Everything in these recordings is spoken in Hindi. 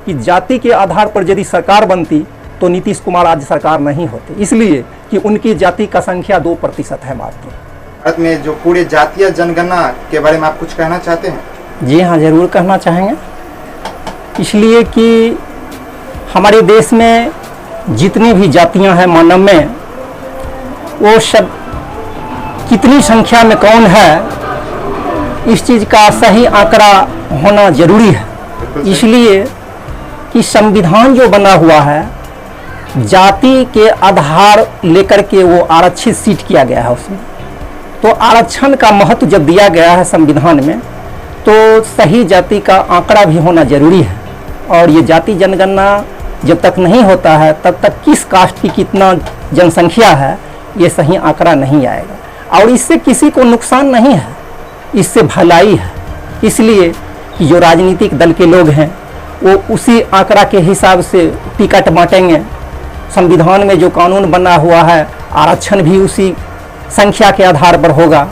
कि जाति के आधार पर यदि सरकार बनती तो नीतीश कुमार आज सरकार नहीं होते, इसलिए कि उनकी जाति का संख्या 2% है मात्र। भारत में जो पूरे जातीय जनगणना के बारे में आप कुछ कहना चाहते हैं? जी हाँ, जरूर कहना चाहेंगे। इसलिए कि हमारे देश में जितनी भी जातियां हैं मानव में, वो सब कितनी संख्या में कौन है, इस चीज़ का सही आंकड़ा होना जरूरी है। इसलिए कि संविधान जो बना हुआ है, जाति के आधार लेकर के वो आरक्षित सीट किया गया है उसमें, तो आरक्षण का महत्व जब दिया गया है संविधान में, तो सही जाति का आंकड़ा भी होना जरूरी है। और ये जाति जनगणना जब तक नहीं होता है तब तक किस कास्ट की कितना जनसंख्या है ये सही आंकड़ा नहीं आएगा, और इससे किसी को नुकसान नहीं है, इससे भलाई है। इसलिए कि जो राजनीतिक दल के लोग हैं वो उसी आंकड़ा के हिसाब से टिकट बांटेंगे। संविधान में जो कानून बना हुआ है, आरक्षण भी उसी संख्या के आधार पर होगा,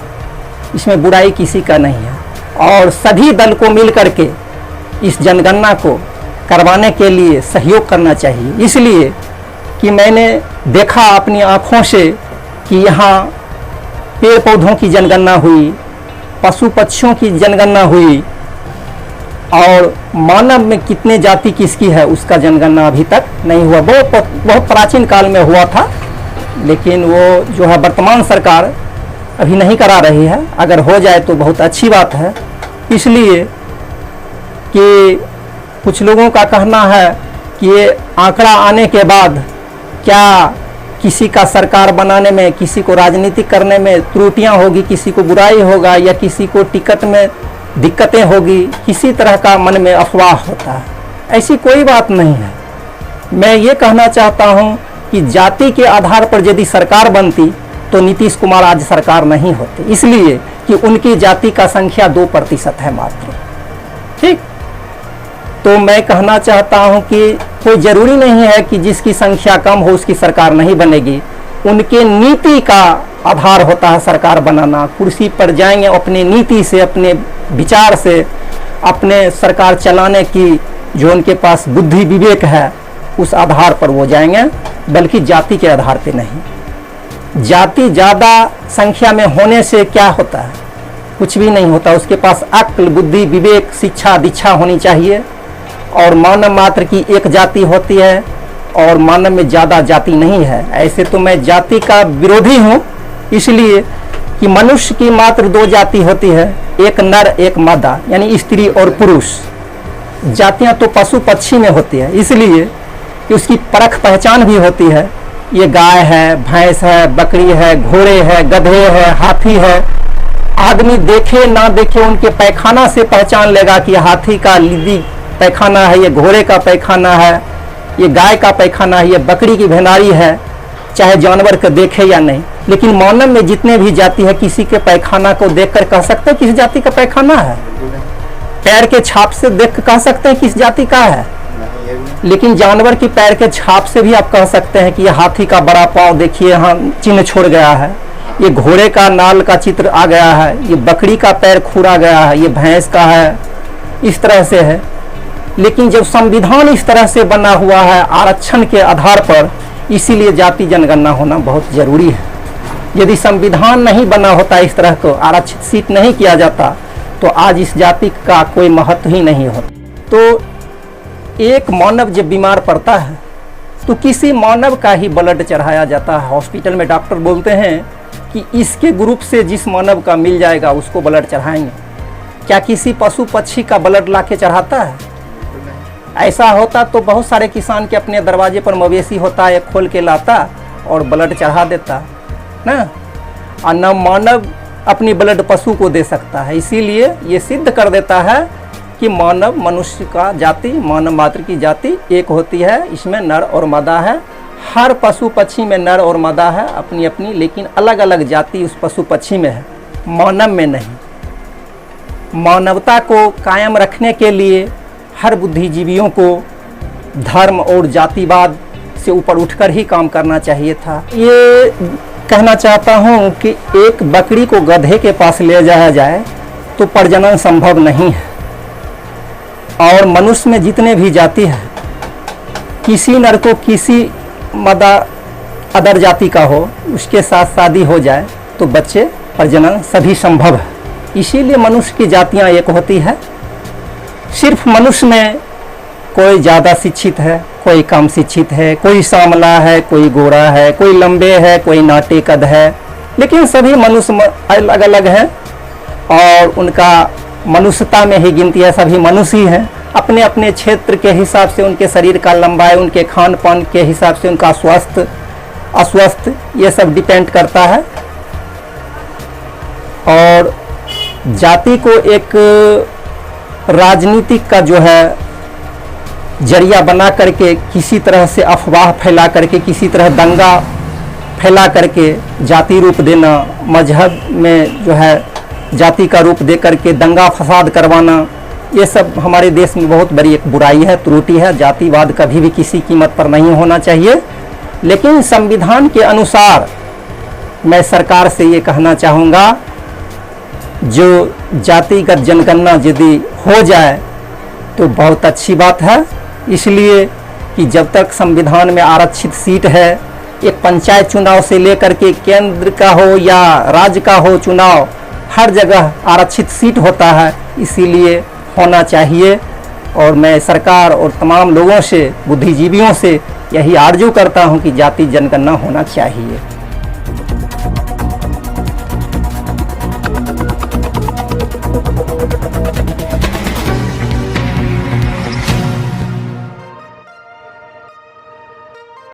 इसमें बुराई किसी का नहीं है। और सभी दल को मिल करके इस जनगणना को करवाने के लिए सहयोग करना चाहिए। इसलिए कि मैंने देखा अपनी आँखों से कि यहाँ पेड़ पौधों की जनगणना हुई, पशु पक्षियों की जनगणना हुई, और मानव में कितने जाति किसकी है उसका जनगणना अभी तक नहीं हुआ। बहुत प्राचीन काल में हुआ था, लेकिन वो जो है वर्तमान सरकार अभी नहीं करा रही है। अगर हो जाए तो बहुत अच्छी बात है। इसलिए कि कुछ लोगों का कहना है कि ये आंकड़ा आने के बाद क्या किसी का सरकार बनाने में, किसी को राजनीति करने में त्रुटियां होगी, किसी को बुराई होगा, या किसी को टिकट में दिक्कतें होगी, किसी तरह का मन में अफवाह होता है। ऐसी कोई बात नहीं है। मैं ये कहना चाहता हूँ कि जाति के आधार पर यदि सरकार बनती तो नीतीश कुमार आज सरकार नहीं होते, इसलिए कि उनकी जाति का संख्या 2% है मात्र। ठीक, तो मैं कहना चाहता हूं कि कोई जरूरी नहीं है कि जिसकी संख्या कम हो उसकी सरकार नहीं बनेगी। उनके नीति का आधार होता है सरकार बनाना। कुर्सी पर जाएंगे अपने नीति से, अपने विचार से, अपने सरकार चलाने की जो उनके पास बुद्धि विवेक है उस आधार पर वो जाएंगे, बल्कि जाति के आधार पे नहीं। जाति ज़्यादा संख्या में होने से क्या होता है? कुछ भी नहीं होता। उसके पास अक्ल, बुद्धि, विवेक, शिक्षा, दीक्षा होनी चाहिए। और मानव मात्र की एक जाति होती है और मानव में ज़्यादा जाति नहीं है। ऐसे तो मैं जाति का विरोधी हूँ, इसलिए कि मनुष्य की मात्र 2 जाति होती है, एक नर एक मादा, यानी स्त्री और पुरुष। जातियाँ तो पशु पक्षी में होती है, इसलिए कि उसकी परख पहचान भी होती है। ये गाय है, भैंस है, बकरी है, घोड़े है, गधे है, हाथी है। आदमी देखे ना देखे उनके पैखाना से पहचान लेगा कि हाथी का लीदी पैखाना है, ये घोड़े का पैखाना है, ये गाय का पैखाना है, ये बकरी की भेनारी है, चाहे जानवर को देखे या नहीं। लेकिन मानव में जितने भी जाति है, किसी के पैखाना को देखकर कह सकते हैं किस जाति का पैखाना है। पैर के छाप से देख कर कह सकते हैं किस जाति का है। लेकिन जानवर की पैर के छाप से भी आप कह सकते हैं कि ये हाथी का बड़ा पाँव देखिए यहाँ चिन्ह छोड़ गया है, ये घोड़े का नाल का चित्र आ गया है, ये बकरी का पैर खुरा गया है, ये भैंस का है, इस तरह से है। लेकिन जब संविधान इस तरह से बना हुआ है आरक्षण के आधार पर, इसीलिए जाति जनगणना होना बहुत जरूरी है। यदि संविधान नहीं बना होता, इस तरह को आरक्षित सीट नहीं किया जाता, तो आज इस जाति का कोई महत्व ही नहीं होता। तो एक मानव जब बीमार पड़ता है तो किसी मानव का ही ब्लड चढ़ाया जाता है। हॉस्पिटल में डॉक्टर बोलते हैं कि इसके ग्रुप से जिस मानव का मिल जाएगा उसको ब्लड चढ़ाएंगे। क्या किसी पशु पक्षी का ब्लड लाके चढ़ाता है? ऐसा होता तो बहुत सारे किसान के अपने दरवाजे पर मवेशी होता है, खोल के लाता और ब्लड चढ़ा देता ना। और न मानव अपनी ब्लड पशु को दे सकता है। इसीलिए ये सिद्ध कर देता है कि मानव, मनुष्य का जाति, मानव मात्र की जाति एक होती है। इसमें नर और मादा है। हर पशु पक्षी में नर और मादा है अपनी अपनी, लेकिन अलग अलग जाति उस पशु पक्षी में है, मानव में नहीं। मानवता को कायम रखने के लिए हर बुद्धिजीवियों को धर्म और जातिवाद से ऊपर उठकर ही काम करना चाहिए था। ये कहना चाहता हूँ कि एक बकरी को गधे के पास ले जाया जाए तो प्रजनन संभव नहीं है। और मनुष्य में जितने भी जाति है, किसी नर को किसी अदर जाति का हो, उसके साथ शादी हो जाए तो बच्चे प्रजनन सभी संभव है। इसीलिए मनुष्य की जातियां एक होती है। सिर्फ मनुष्य में कोई ज़्यादा शिक्षित है, कोई कम शिक्षित है, कोई सांवला है, कोई गोरा है, कोई लंबे है, कोई नाटे कद है, लेकिन सभी मनुष्य अलग अलग हैं और उनका मनुष्यता में ही गिनती है। सभी मनुष्य ही हैं। अपने अपने क्षेत्र के हिसाब से उनके शरीर का लंबाई, उनके खान पान के हिसाब से उनका स्वस्थ अस्वस्थ ये सब डिपेंड करता है। और जाति को एक राजनीतिक का जो है जरिया बना करके, किसी तरह से अफवाह फैला करके, किसी तरह दंगा फैला करके जाति रूप देना, मजहब में जो है जाति का रूप दे करके दंगा फसाद करवाना, ये सब हमारे देश में बहुत बड़ी एक बुराई है, त्रुटि है। जातिवाद कभी भी किसी कीमत पर नहीं होना चाहिए। लेकिन संविधान के अनुसार मैं सरकार से ये कहना चाहूँगा, जो जातिगत जनगणना यदि हो जाए तो बहुत अच्छी बात है। इसलिए कि जब तक संविधान में आरक्षित सीट है, एक पंचायत चुनाव से लेकर के केंद्र का हो या राज्य का हो चुनाव, हर जगह आरक्षित सीट होता है। इसीलिए होना चाहिए। और मैं सरकार और तमाम लोगों से, बुद्धिजीवियों से यही आरजू करता हूं कि जाति जनगणना होना चाहिए।